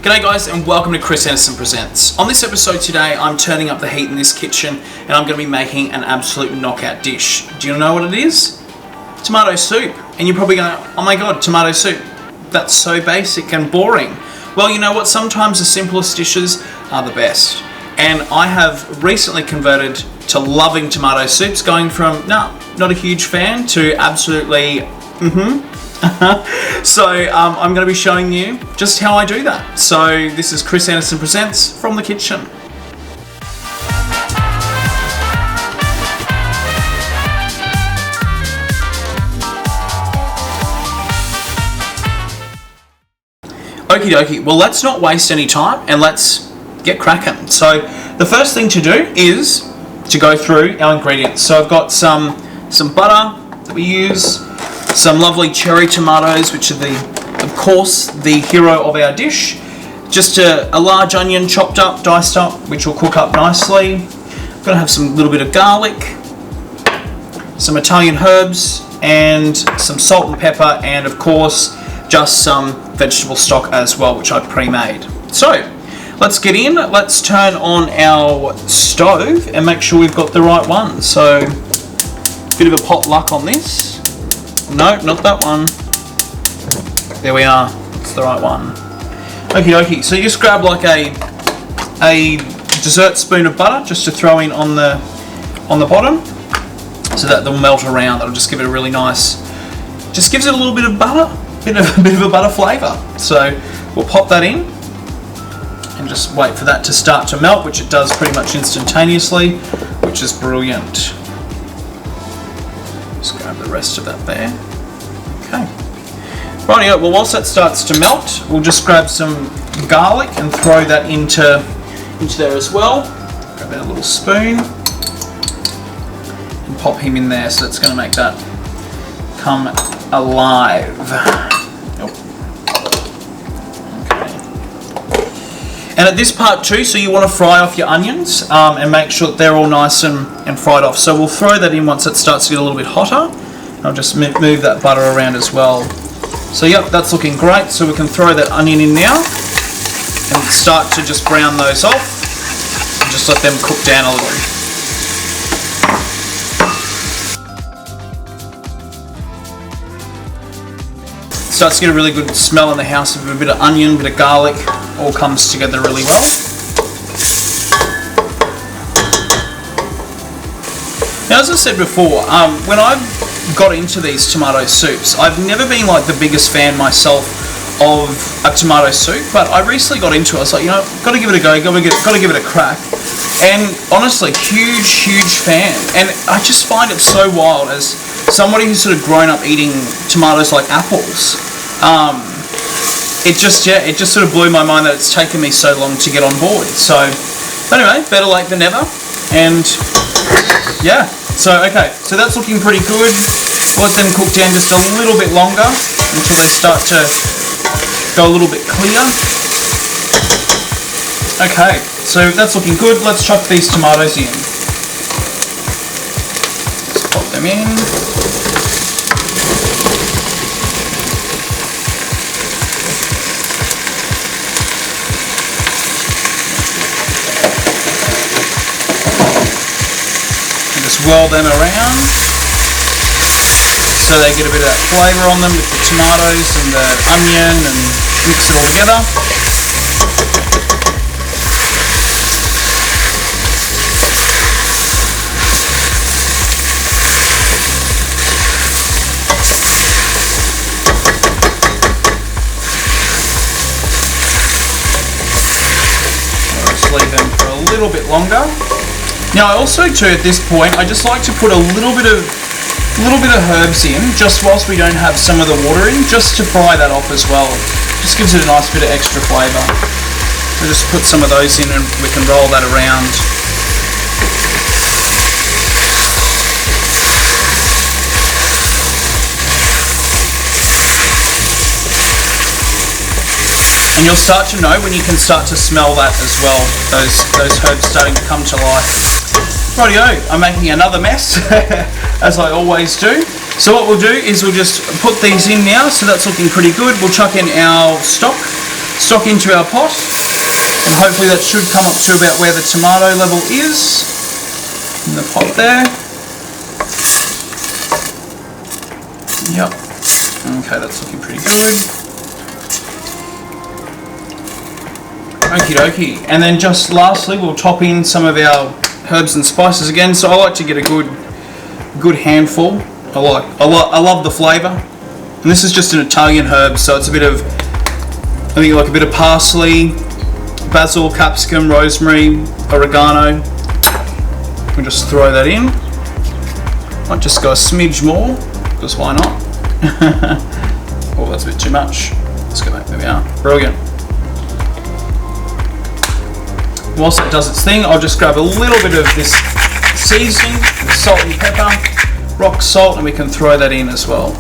G'day guys and welcome to Chris Anderson Presents. On this episode today I'm turning up the heat in this kitchen and I'm going to be making an absolute knockout dish. Do you know what it is? Tomato soup. And you're probably going, oh my god, tomato soup. That's so basic and boring. Well, you know what? Sometimes the simplest dishes are the best. And I have recently converted to loving tomato soups, going from, not a huge fan, to absolutely, So I'm going to be showing you just how I do that. So this is Chris Anderson Presents from the kitchen. Okie dokie, well let's not waste any time and let's get cracking. So the first thing to do is to go through our ingredients. So I've got some butter that we use, some lovely cherry tomatoes, which are of course the hero of our dish. Just a large onion chopped up, diced up, which will cook up nicely. I'm going to have some little bit of garlic, some Italian herbs, and some salt and pepper, and of course just some vegetable stock as well, which I've pre-made. So let's get in. Let's turn on our stove and make sure we've got the right one. So bit of a pot luck on this. No, not that one. There we are. It's the right one. Okie dokie. So you just grab like a dessert spoon of butter just to throw in on the bottom, so that they'll melt around. That'll just give it a really nice. Just gives it a little bit of butter, bit of a butter flavour. So we'll pop that in and just wait for that to start to melt, which it does pretty much instantaneously, which is brilliant. Just grab the rest of that there. Okay. Rightio, well whilst that starts to melt, we'll just grab some garlic and throw that into there as well. Grab our little spoon and pop him in there, so that's going to make that come alive. And at this part too, so you want to fry off your onions and make sure that they're all nice and fried off. So we'll throw that in once it starts to get a little bit hotter. I'll just move that butter around as well. So yep, that's looking great. So we can throw that onion in now and start to just brown those off and just let them cook down a little. Starts to get a really good smell in the house of a bit of onion, bit of garlic, all comes together really well. Now, as I said before, when I got into these tomato soups, I've never been like the biggest fan myself of a tomato soup, but I recently got into it. I was like, you know, got to give it a go, got to give it a crack. And honestly, huge fan. And I just find it so wild as somebody who's sort of grown up eating tomatoes like apples. It just sort of blew my mind that it's taken me so long to get on board. So anyway, better late than never. And yeah, so okay, so that's looking pretty good. Let them cook down just a little bit longer until they start to go a little bit clear. Okay, so that's looking good. Let's chuck these tomatoes in. Just pop them in. Swirl them around so they get a bit of that flavour on them with the tomatoes and the onion, and mix it all together. I'll just leave them for a little bit longer. Now I also too at this point I just like to put a little bit of herbs in just whilst we don't have some of the water in, just to fry that off as well. Just gives it a nice bit of extra flavour. So just put some of those in and we can roll that around. And you'll start to know when you can start to smell that as well, those herbs starting to come to life. Rightio, I'm making another mess, as I always do. So what we'll do is we'll just put these in now, so that's looking pretty good. We'll chuck in our stock. stock into our pot, and hopefully that should come up to about where the tomato level is in the pot there. Yep. Okay, that's looking pretty good. Okie dokie. And then just lastly, we'll top in some of our herbs and spices again. So I like to get a good handful. I love the flavour. And this is just an Italian herb, so it's a bit of, I think like a bit of parsley, basil, capsicum, rosemary, oregano. We'll just throw that in. Might just go a smidge more, because why not? Oh, that's a bit too much. Let's go back, there we are. Brilliant. Whilst it does its thing, I'll just grab a little bit of this seasoning, salt and pepper, rock salt, and we can throw that in as well.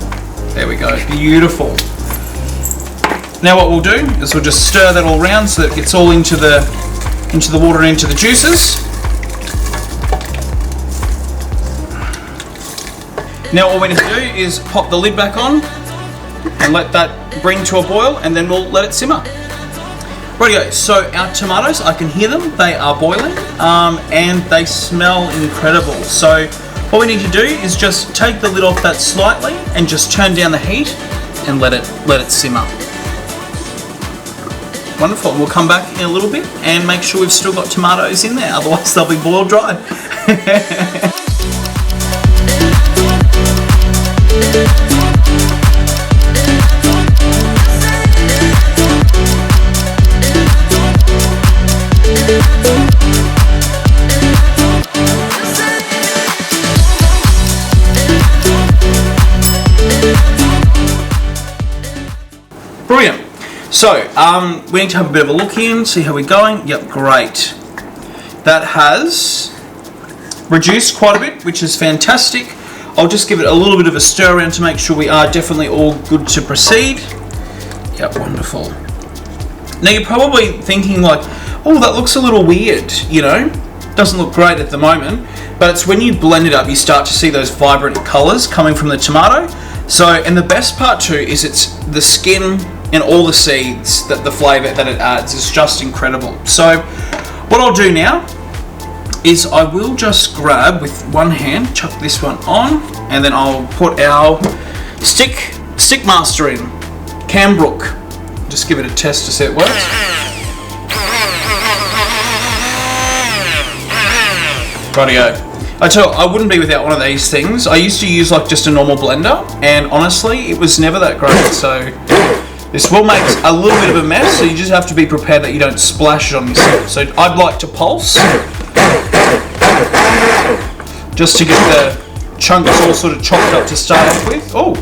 There we go, beautiful. Now what we'll do is we'll just stir that all around so that it gets all into the water and into the juices. Now all we need to do is pop the lid back on and let that bring to a boil, and then we'll let it simmer. Rightio, so our tomatoes, I can hear them, they are boiling, and they smell incredible. So what we need to do is just take the lid off that slightly and just turn down the heat and let it simmer. Wonderful. We'll come back in a little bit and make sure we've still got tomatoes in there, otherwise they'll be boiled dry. Brilliant. So, we need to have a bit of a look in, see how we're going. Yep, great. That has reduced quite a bit, which is fantastic. I'll just give it a little bit of a stir around to make sure we are definitely all good to proceed. Yep, wonderful. Now you're probably thinking like, oh, that looks a little weird, you know? Doesn't look great at the moment, but it's when you blend it up, you start to see those vibrant colours coming from the tomato. So, and the best part too is it's the skin and all the seeds, that the flavour that it adds is just incredible. So, what I'll do now is I will just grab with one hand, chuck this one on, and then I'll put our stick master in, Cambrook. Just give it a test to see it works. Rightio. I tell you, I wouldn't be without one of these things. I used to use like just a normal blender, and honestly, it was never that great. So this will make a little bit of a mess, so you just have to be prepared that you don't splash it on yourself. So I'd like to pulse, just to get the chunks all sort of chopped up to start off with. Oh.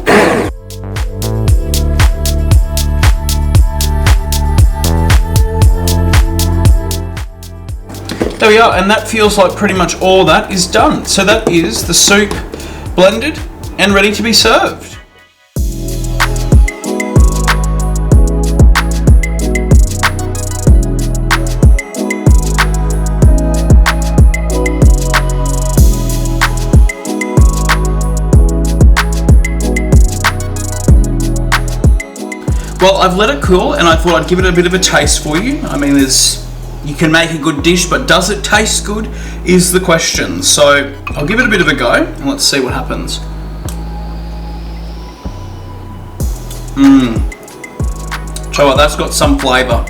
There we are, and that feels like pretty much all that is done. So that is the soup blended and ready to be served. Well, I've let it cool, and I thought I'd give it a bit of a taste for you. I mean, you can make a good dish, but does it taste good is the question. So I'll give it a bit of a go, and let's see what happens. Try what, that's got some flavour.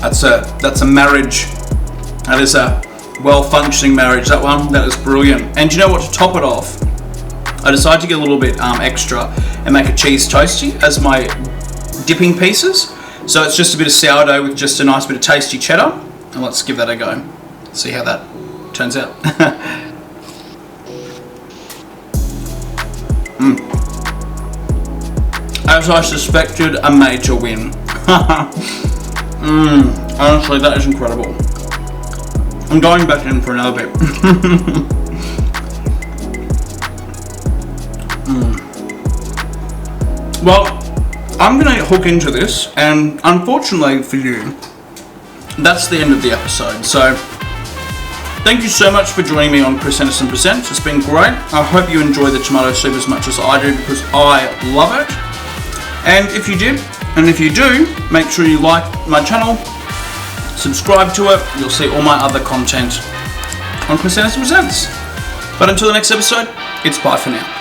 That's a marriage. That is a well-functioning marriage, that one. That is brilliant. And do you know what, to top it off, I decided to get a little bit extra and make a cheese toasty as my dipping pieces. So it's just a bit of sourdough with just a nice bit of tasty cheddar. And let's give that a go. See how that turns out. As I suspected, a major win. Honestly, that is incredible. I'm going back in for another bit. Well, I'm going to hook into this, and unfortunately for you, that's the end of the episode. So Thank you so much for joining me on Chris Henderson Presents. It's been great. I hope you enjoy the tomato soup as much as I do, because I love it. And if you did, and if you do, make sure you like my channel, subscribe to it. You'll see all my other content on Chris Henderson Presents. But until the next episode, it's bye for now.